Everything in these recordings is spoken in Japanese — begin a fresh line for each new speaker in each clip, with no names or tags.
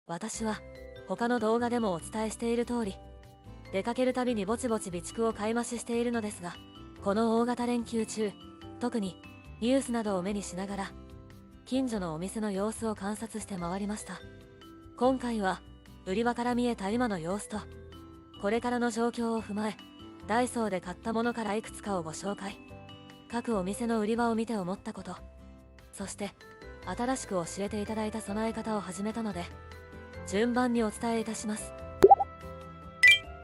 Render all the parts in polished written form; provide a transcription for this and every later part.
私は他の動画でもお伝えしている通り、出かけるたびにぼちぼち備蓄を買い増ししているのですが、この大型連休中、特にニュースなどを目にしながら近所のお店の様子を観察して回りました。今回は売り場から見えた今の様子とこれからの状況を踏まえ、ダイソーで買ったものからいくつかをご紹介。各お店の売り場を見て思ったこと、そして新しく教えていただいた備え方を始めたので、順番にお伝えいたします。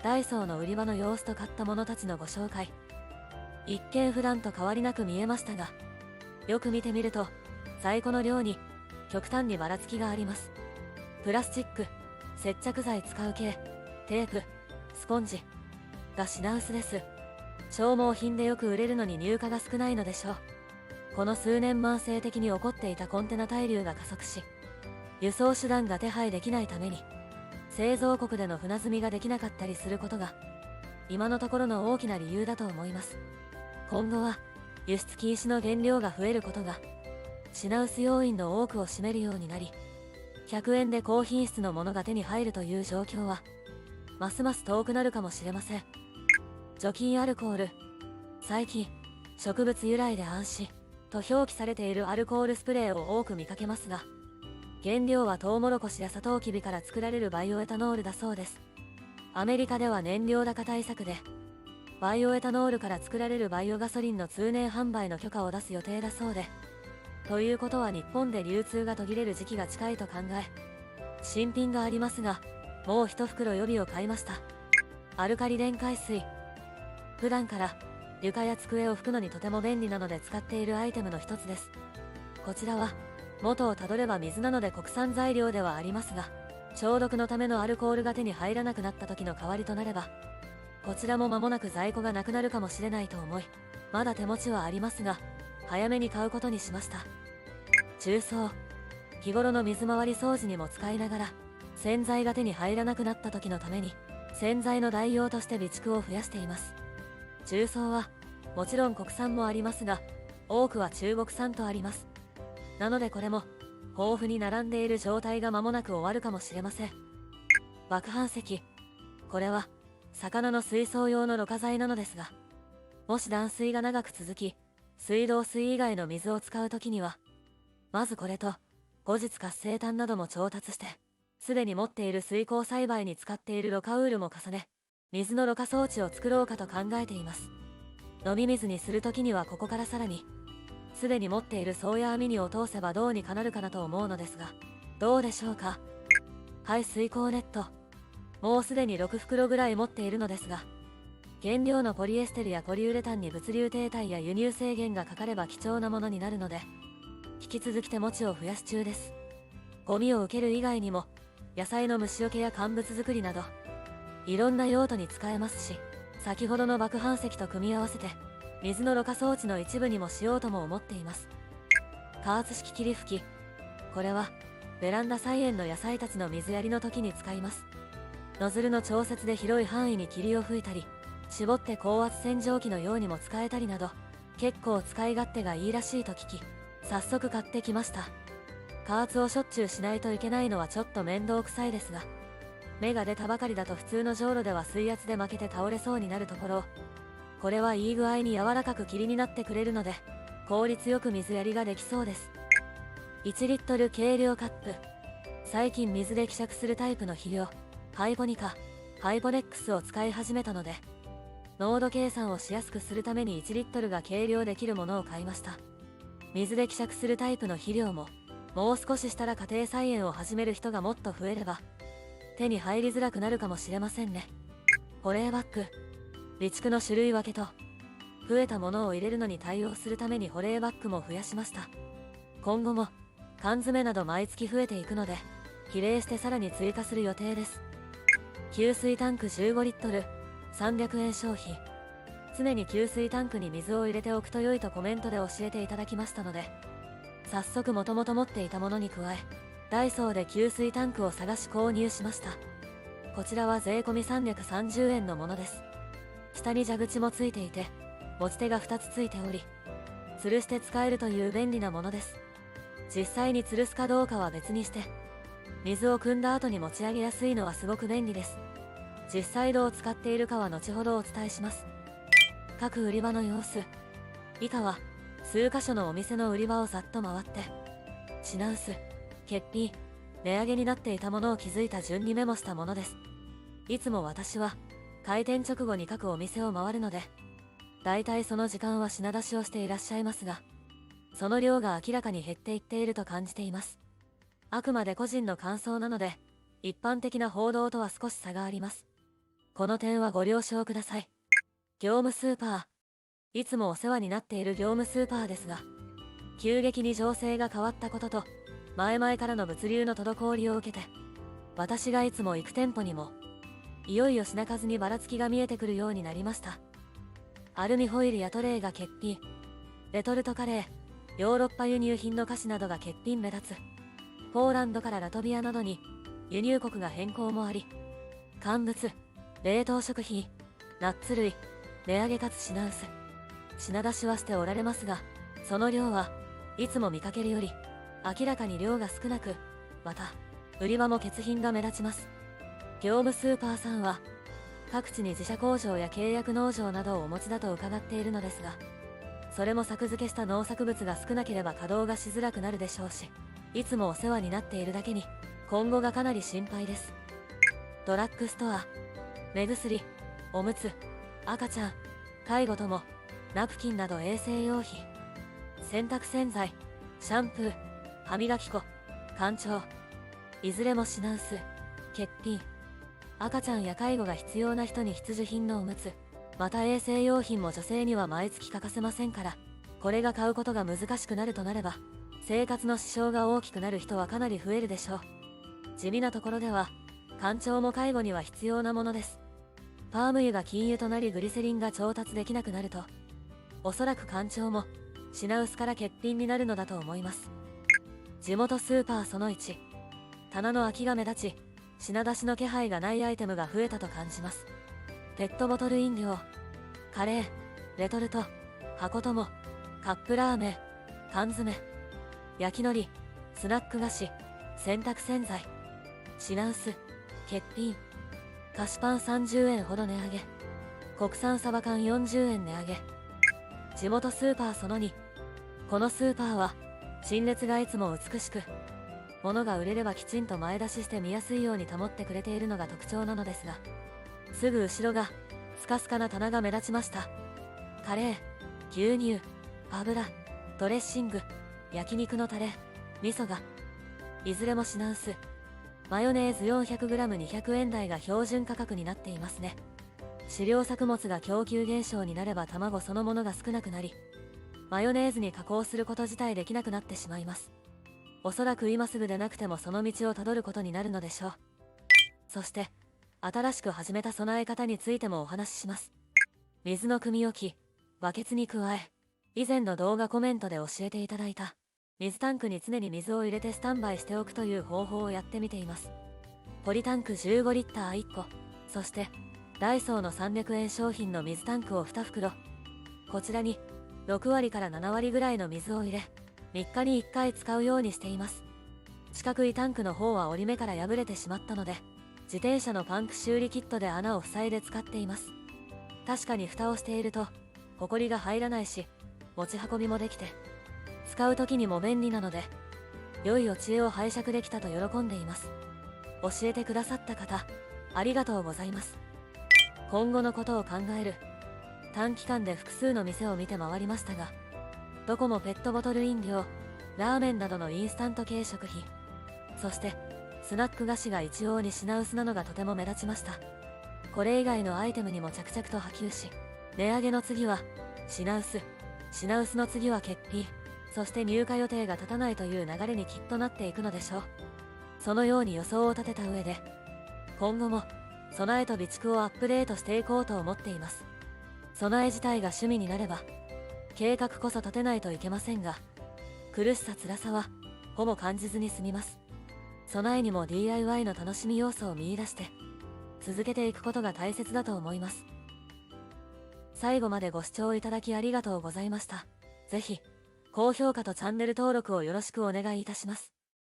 ダイソーの売り場の様子と買ったものたちのご紹介。一見普段と変わりなく見えましたが、よく見てみると在庫の量に極端にばらつきがあります。プラスチック、接着剤使う系、テープ、スポンジが品薄です。消耗品でよく売れるのに入荷が少ないのでしょう。この数年慢性的に起こっていたコンテナ滞留が加速し、輸送手段が手配できないために製造国での船積みができなかったりすることが今のところの大きな理由だと思います。今後は輸出禁止の原料が増えることが品薄要因の多くを占めるようになり、100円で高品質のものが手に入るという状況はますます遠くなるかもしれません。除菌アルコール。最近植物由来で安心と表記されているアルコールスプレーを多く見かけますが、原料はトウモロコシやサトウキビから作られるバイオエタノールだそうです。アメリカでは燃料高対策でバイオエタノールから作られるバイオガソリンの通年販売の許可を出す予定だそうで、ということは日本で流通が途切れる時期が近いと考え、新品がありますがもう一袋予備を買いました。アルカリ電解水。普段から床や机を拭くのにとても便利なので使っているアイテムの一つです。こちらは元をたどれば水なので国産材料ではありますが、消毒のためのアルコールが手に入らなくなった時の代わりとなれば、こちらも間もなく在庫がなくなるかもしれないと思い、まだ手持ちはありますが早めに買うことにしました。重曹。日頃の水回り掃除にも使いながら洗剤が手に入らなくなった時のために洗剤の代用として備蓄を増やしています。重曹はもちろん国産もありますが、多くは中国産とあります。なのでこれも豊富に並んでいる状態が間もなく終わるかもしれません。爆拌石。これは魚の水槽用のろ過剤なのですが、もし断水が長く続き水道水以外の水を使う時には、まずこれと後日活性炭なども調達して、すでに持っている水耕栽培に使っているろ過ウールも重ね、水のろ過装置を作ろうかと考えています。飲み水にする時にはここからさらにすでに持っているソーヤ網にを通せばどうにかなるかなと思うのですが、どうでしょうか。排水口ネット。もうすでに6袋ぐらい持っているのですが、原料のポリエステルやポリウレタンに物流停滞や輸入制限がかかれば貴重なものになるので、引き続き手持ちを増やし中です。ゴミを受ける以外にも野菜の虫除けや乾物作りなどいろんな用途に使えますし、先ほどの爆拌石と組み合わせて水のろ過装置の一部にもしようとも思っています。加圧式霧吹き。これはベランダ菜園の野菜たちの水やりの時に使います。ノズルの調節で広い範囲に霧を吹いたり、絞って高圧洗浄機のようにも使えたりなど、結構使い勝手がいいらしいと聞き早速買ってきました。加圧をしょっちゅうしないといけないのはちょっと面倒くさいですが、芽が出たばかりだと普通のじょうろでは水圧で負けて倒れそうになるところを、これはいい具合に柔らかく霧になってくれるので効率よく水やりができそうです。1リットル計量カップ。最近水で希釈するタイプの肥料ハイポニカ、ハイポネックスを使い始めたので、濃度計算をしやすくするために1リットルが計量できるものを買いました。水で希釈するタイプの肥料ももう少ししたら家庭菜園を始める人がもっと増えれば手に入りづらくなるかもしれませんね。保冷バッグ。備蓄の種類分けと増えたものを入れるのに対応するために保冷バッグも増やしました。今後も缶詰など毎月増えていくので比例してさらに追加する予定です。給水タンク15リットル300円商品。常に給水タンクに水を入れておくと良いとコメントで教えていただきましたので、早速もともと持っていたものに加えダイソーで給水タンクを探し購入しました。こちらは税込み330円のものです。下に蛇口もついていて持ち手が2つついており、吊るして使えるという便利なものです。実際に吊るすかどうかは別にして水を汲んだ後に持ち上げやすいのはすごく便利です。実際どう使っているかは後ほどお伝えします。各売り場の様子。以下は数箇所のお店の売り場をざっと回って、品薄、欠品、値上げになっていたものを気づいた順にメモしたものです。いつも私は開店直後に各お店を回るので、だいたいその時間は品出しをしていらっしゃいますが、その量が明らかに減っていっていると感じています。あくまで個人の感想なので、一般的な報道とは少し差があります。この点はご了承ください。業務スーパー。いつもお世話になっている業務スーパーですが、急激に情勢が変わったことと、前々からの物流の滞りを受けて、私がいつも行く店舗にも、いよいよ品数にばらつきが見えてくるようになりました。アルミホイルやトレイが欠品、レトルトカレー、ヨーロッパ輸入品の菓子などが欠品目立つ。ポーランドからラトビアなどに輸入国が変更もあり、乾物、冷凍食品、ナッツ類、値上げかつ品薄。品出しはしておられますが、その量はいつも見かけるより明らかに量が少なく、また売り場も欠品が目立ちます。業務スーパーさんは各地に自社工場や契約農場などをお持ちだと伺っているのですが、それも作付けした農作物が少なければ稼働がしづらくなるでしょうし、いつもお世話になっているだけに今後がかなり心配です。ドラッグストア、目薬、おむつ、赤ちゃん、介護とも、ナプキンなど衛生用品、洗濯洗剤、シャンプー、歯磨き粉、干潮、いずれも品薄、欠品。赤ちゃんや介護が必要な人に必需品のおむつ、また衛生用品も女性には毎月欠かせませんから、これが買うことが難しくなるとなれば、生活の支障が大きくなる人はかなり増えるでしょう。地味なところでは、干潮も介護には必要なものです。パーム油が禁輸となりグリセリンが調達できなくなると、おそらく干潮も品薄から欠品になるのだと思います。地元スーパーその1、棚の空きが目立ち、品出しの気配がないアイテムが増えたと感じます。ペットボトル飲料、カレー、レトルト、箱友、カップラーメン、缶詰、焼き海苔、スナック菓子、洗濯洗剤、品薄、欠品。菓子パン30円ほど値上げ、国産サバ缶40円値上げ。地元スーパーその2、このスーパーは陳列がいつも美しく、物が売れればきちんと前出しして見やすいように保ってくれているのが特徴なのですが、すぐ後ろがスカスカな棚が目立ちました。カレー、牛乳、油、ドレッシング、焼肉のタレ、味噌がいずれも品薄。マヨネーズ 400g200 円台が標準価格になっていますね。飼料作物が供給減少になれば卵そのものが少なくなり、マヨネーズに加工すること自体できなくなってしまいます。おそらく今すぐでなくてもその道をたどることになるのでしょう。そして新しく始めた備え方についてもお話しします。水の汲み置き、バケツに加え、以前の動画コメントで教えていただいた水タンクに常に水を入れてスタンバイしておくという方法をやってみています。ポリタンク15リッター1個、そしてダイソーの300円商品の水タンクを2袋、こちらに6割から7割ぐらいの水を入れ、3日に1回使うようにしています。四角いタンクの方は折り目から破れてしまったので、自転車のパンク修理キットで穴を塞いで使っています。確かに蓋をしているとホコリが入らないし、持ち運びもできて使う時にも便利なので、良いお知恵を拝借できたと喜んでいます。教えてくださった方、ありがとうございます。今後のことを考える。短期間で複数の店を見て回りましたが、どこもペットボトル飲料、ラーメンなどのインスタント系食品、そしてスナック菓子が一様に品薄なのがとても目立ちました。これ以外のアイテムにも着々と波及し、値上げの次は品薄、品薄の次は欠品、そして入荷予定が立たないという流れにきっとなっていくのでしょう。そのように予想を立てた上で、今後も備えと備蓄をアップデートしていこうと思っています。備え自体が趣味になれば、計画こそ立てないといけませんが、苦しさ辛さはほぼ感じずに済みます。備えにも DIY の楽しみ要素を見出して続けていくことが大切だと思います。最後までご視聴いただきありがとうございました。ぜひ高評価とチャンネル登録をよろしくお願いいたします。